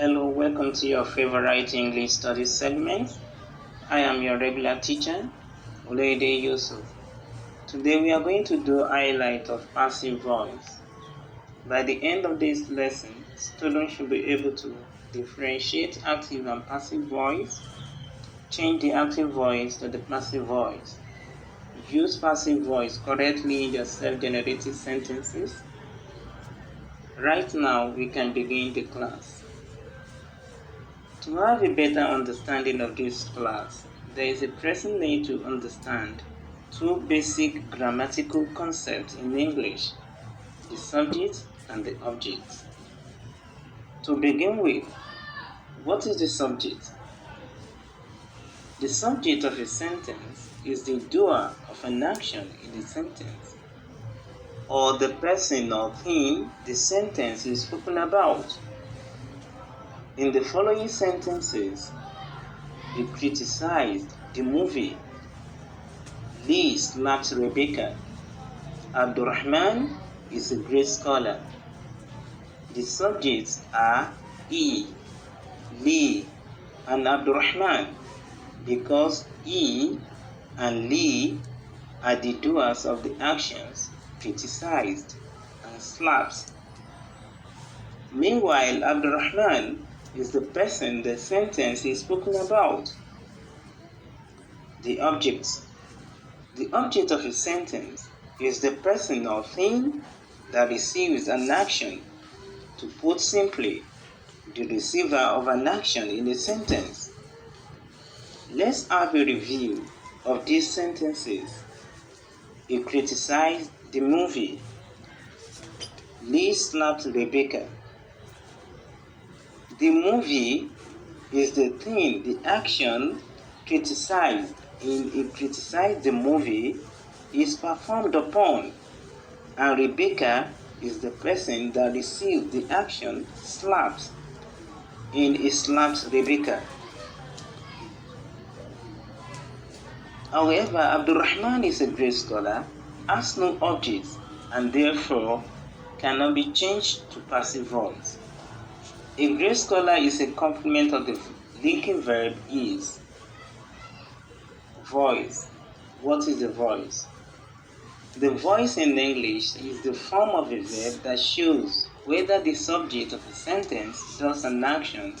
Hello, welcome to your favorite English studies segment. I am your regular teacher, Olede Yusuf. Today we are going to do highlight of passive voice. By the end of this lesson, students should be able to differentiate active and passive voice, change the active voice to the passive voice, use passive voice correctly in their self-generated sentences. Right now, we can begin the class. To have a better understanding of this class, there is a pressing need to understand two basic grammatical concepts in English, the subject and the object. To begin with, what is the subject? The subject of a sentence is the doer of an action in the sentence, or the person or thing the sentence is spoken about. In the following sentences, we criticized the movie. Lee slapped Rebecca. Abdurrahman is a great scholar. The subjects are E, Lee, and Abdurrahman because E and Lee are the doers of the actions criticized and slapped. Meanwhile, Abdurrahman is the person the sentence is spoken about. The object. The object of a sentence is the person or thing that receives an action. To put simply, the receiver of an action in a sentence. Let's have a review of these sentences. He criticized the movie. Lee slapped Rebecca. The movie is the thing, the action criticized. In he criticized the movie is performed upon, and Rebecca is the person that received the action slapped. In he slaps Rebecca. However, Abdurrahman is a great scholar, has no object, and therefore cannot be changed to passive voice. A great scholar is a complement of the linking verb is. Voice. What is the voice? The voice in English is the form of a verb that shows whether the subject of a sentence does an action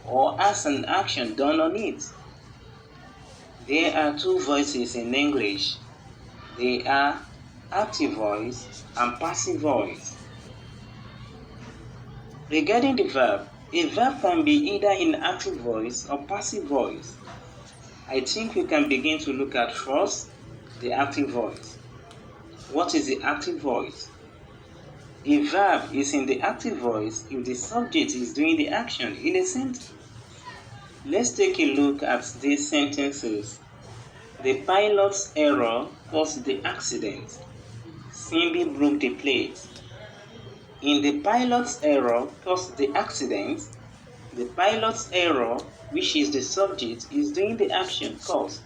or has an action done on it. There are two voices in English. They are active voice and passive voice. Regarding the verb, a verb can be either in active voice or passive voice. I think we can begin to look at first the active voice. What is the active voice? A verb is in the active voice if the subject is doing the action in a sentence. Let's take a look at these sentences. The pilot's error caused the accident. Simbi broke the plate. In the pilot's error caused the accident, the pilot's error, which is the subject, is doing the action caused.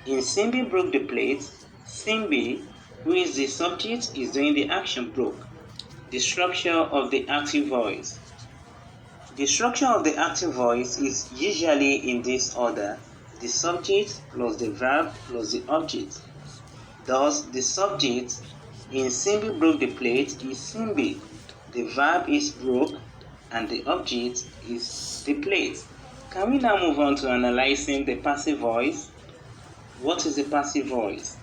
In Simbi broke the plate, Simbi, who is the subject, is doing the action broke. The structure of the active voice. The structure of the active voice is usually in this order: the subject plus the verb plus the object. Thus, the subject in Simbi broke the plate is Simbi, the verb is broke, and the object is the plate. Can we now move on to analyzing the passive voice? What is the passive voice?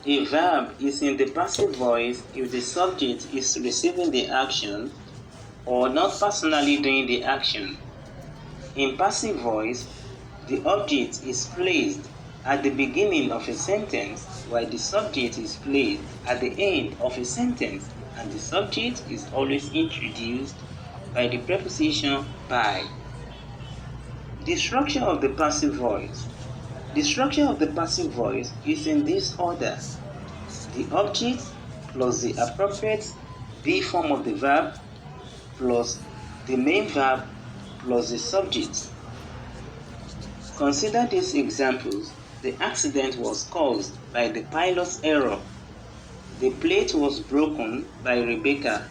A verb is in the passive voice if the subject is receiving the action or not personally doing the action. In passive voice, the object is placed at the beginning of a sentence while the subject is placed at the end of a sentence, and the subject is always introduced by the preposition by. The structure of the passive voice. The structure of the passive voice is in this order: the object plus the appropriate be form of the verb plus the main verb plus the subject. Consider these examples. The accident was caused by the pilot's error. The plate was broken by Rebecca.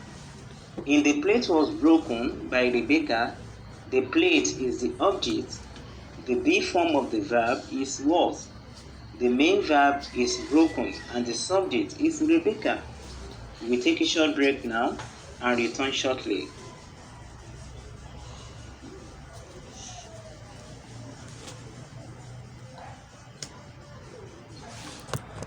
In the plate was broken by Rebecca. The plate is the object. The be form of the verb is was. The main verb is broken and the subject is Rebecca. We take a short break now and return shortly.